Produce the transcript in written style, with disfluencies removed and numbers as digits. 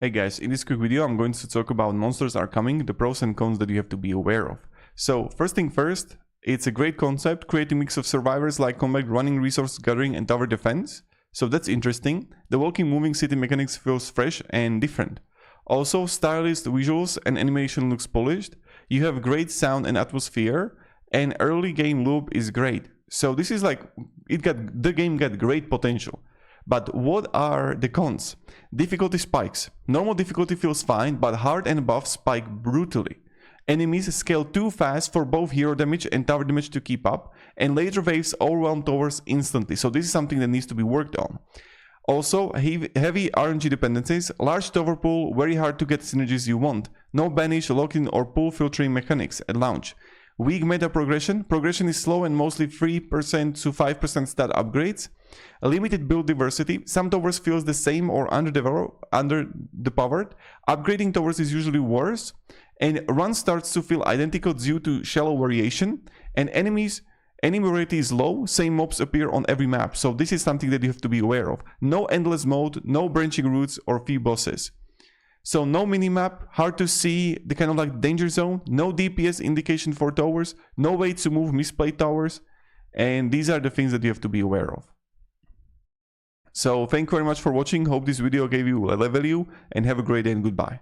Hey guys, in this quick video I'm going to talk about Monsters Are Coming, the pros and cons that you have to be aware of. So first thing first, it's a great concept, creating a mix of survivors like combat, running, resource gathering and tower defense. So that's interesting. The walking moving city mechanics feels fresh and different. Also, stylish visuals and animation looks polished. You have great sound and atmosphere, and early game loop is great. So this is like, the game got great potential. But what are the cons? Difficulty spikes. Normal difficulty feels fine, but hard and above spike brutally. Enemies scale too fast for both hero damage and tower damage to keep up, and later waves overwhelm towers instantly, so this is something that needs to be worked on. Also, heavy RNG dependencies, large tower pool, very hard to get synergies you want, no banish, lock-in or pool filtering mechanics at launch. Weak meta progression is slow and mostly 3% to 5% stat upgrades. A limited build diversity, some towers feels the same or underpowered. Upgrading towers is usually worse, and run starts to feel identical due to shallow variation, and enemy variety is low, same mobs appear on every map, so this is something that you have to be aware of. No endless mode, no branching routes or few bosses. So no minimap, hard to see the kind of like danger zone, no DPS indication for towers, no way to move misplayed towers, and these are the things that you have to be aware of. So thank you very much for watching, hope this video gave you a value, and have a great day and goodbye.